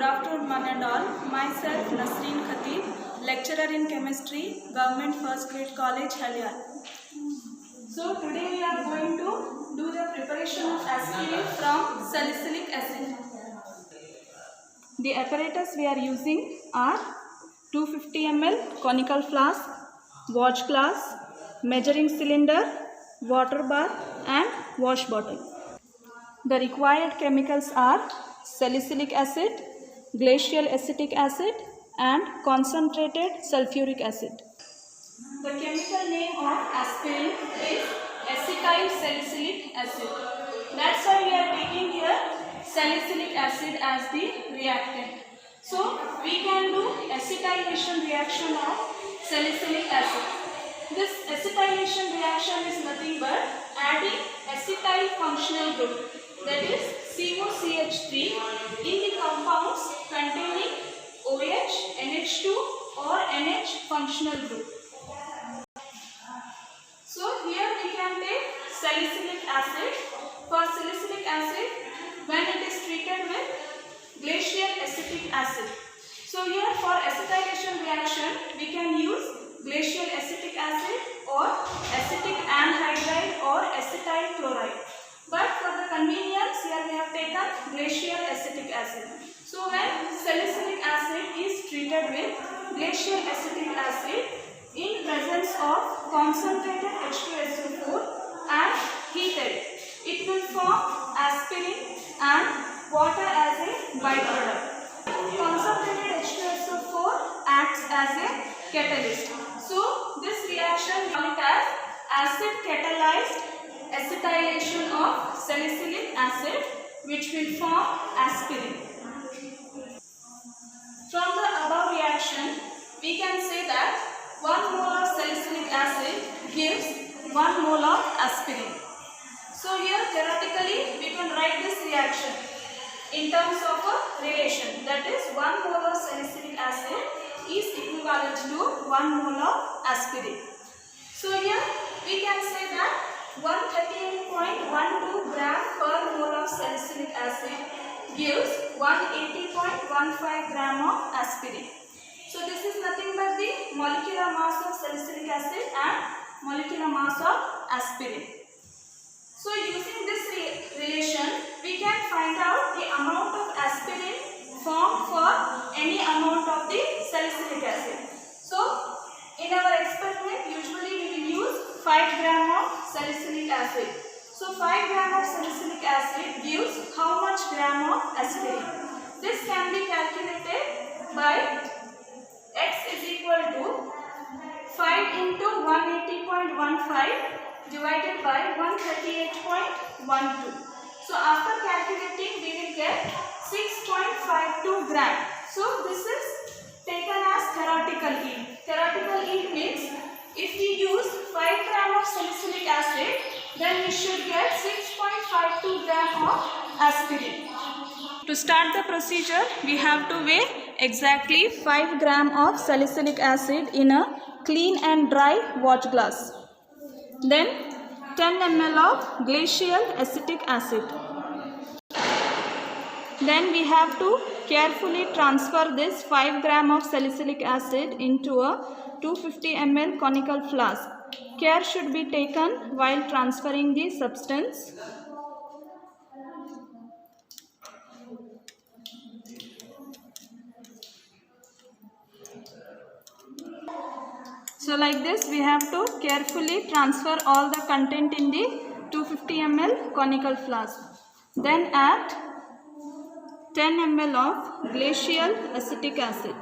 Good afternoon, one and all. Myself, Nasreen Khatib, lecturer in chemistry, Government First Grade College, Halyan. So today we are going to do the preparation of aspirin from salicylic acid. The apparatus we are using are 250 ml conical flask, watch glass, measuring cylinder, water bath and wash bottle. The required chemicals are salicylic acid, glacial acetic acid and concentrated sulfuric acid. The chemical name of aspirin is acetyl salicylic acid. That's why we are taking here salicylic acid as the reactant. So we can do acetylation reaction of salicylic acid. This acetylation reaction is nothing but adding acetyl functional group, that is COCH3, in the compounds containing OH, NH2 or NH functional group. So here we can take salicylic acid. For salicylic acid, when it is treated with glacial acetic acid. So here for acetylation reaction, we can use glacial acetic acid or acetic anhydride or acetyl chloride. But for the convenience, here we have taken glacial acetic acid. So when salicylic acid is treated with glacial acetic acid in presence of concentrated H2SO4 and heated, it will form aspirin and water as a byproduct. Concentrated H2SO4 acts as a catalyst. So this reaction we call it as acid catalyzed acetylation of salicylic acid, which will form aspirin. From the above reaction, we can say that 1 mole of salicylic acid gives 1 mole of aspirin. So here theoretically we can write this reaction in terms of a relation, that is 1 mole of salicylic acid is equivalent to 1 mole of aspirin. So here we can say that 138.12 gram per mole of salicylic acid gives 180.15 gram of aspirin. So this is nothing but the molecular mass of salicylic acid and molecular mass of aspirin. So using this relation, we can find out the amount of aspirin formed for any amount of the salicylic acid. So in our experiment, usually we will use 5 gram of salicylic acid. So 5 gram of salicylic acid gives how much gram of aspirin? This can be calculated by X is equal to 5 into 180.15 divided by 138.12. So after calculating, we will get 6.52 gram. So this is taken as theoretical yield. Theoretical yield means if we use 5 gram of salicylic acid, then we should get 6.52 gram of aspirin. To start the procedure, we have to weigh exactly 5 gram of salicylic acid in a clean and dry watch glass. Then 10 ml of glacial acetic acid. Then we have to carefully transfer this 5 gram of salicylic acid into a 250 ml conical flask. Care should be taken while transferring the substance. So like this, we have to carefully transfer all the content in the 250 ml conical flask. Then add 10 ml of glacial acetic acid.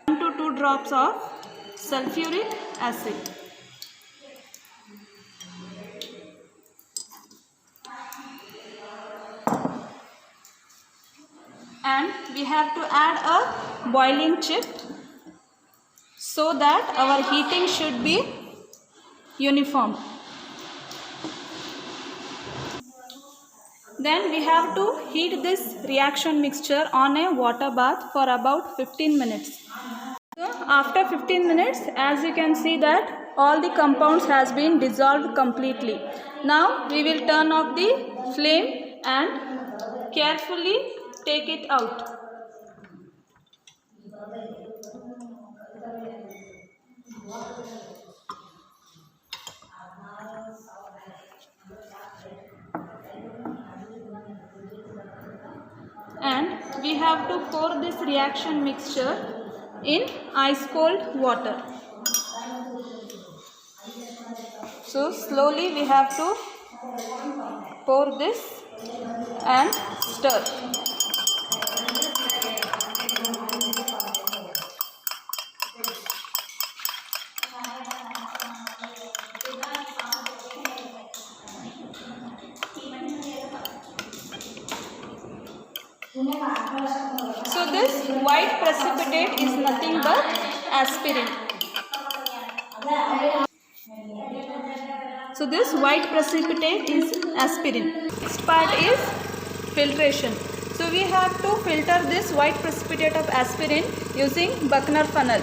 To 2 drops of sulfuric acid. And we have to add a boiling chip so that our heating should be uniform. Then we have to heat this reaction mixture on a water bath for about 15 minutes. So after 15 minutes, as you can see that all the compounds has been dissolved completely. Now we will turn off the flame and carefully take it out. And we have to pour this reaction mixture in ice cold water. So slowly we have to pour this and stir. So this white precipitate is nothing but aspirin. So this white precipitate is aspirin. Next part is filtration. So we have to filter this white precipitate of aspirin using Buchner funnel.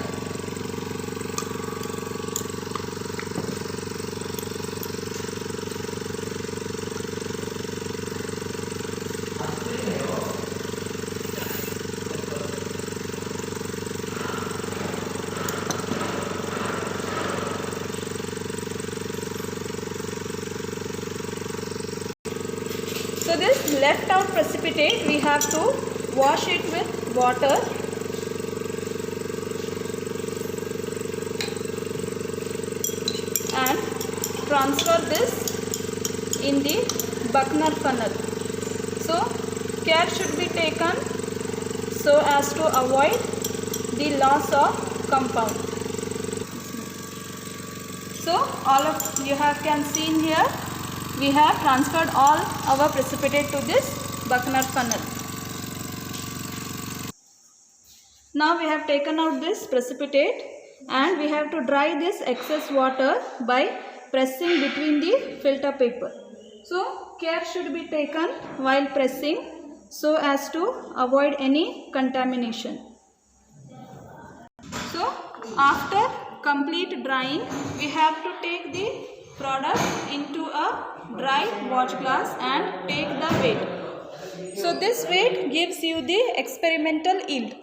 So this left out precipitate, we have to wash it with water and transfer this in the Buchner funnel. So care should be taken so as to avoid the loss of compound. So all of you can seen here, we have transferred all our precipitate to this Buchner funnel. Now we have taken out this precipitate and we have to dry this excess water by pressing between the filter paper. So care should be taken while pressing so as to avoid any contamination. So after complete drying, we have to take the product into a dry watch glass and take the weight. So this weight gives you the experimental yield.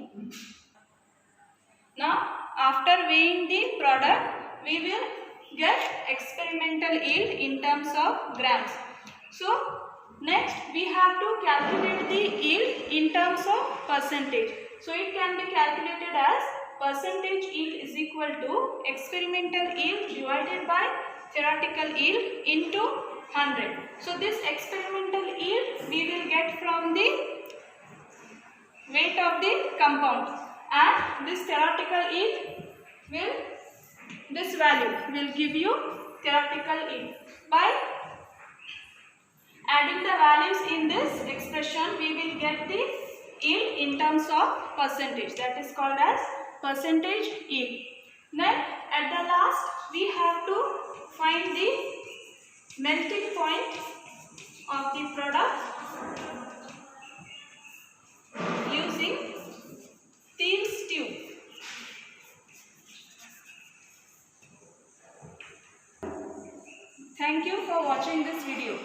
Now after weighing the product, we will get experimental yield in terms of grams. So next we have to calculate the yield in terms of percentage. So it can be calculated as percentage yield is equal to experimental yield divided by theoretical yield into 100. So this experimental yield we will get from the weight of the compound, and this theoretical yield will, this value will give you theoretical yield. By adding the values in this expression, we will get the yield in terms of percentage, that is called as percentage yield. Then at the last we have to find the melting point of the product using Thiele's tube. Thank you for watching this video.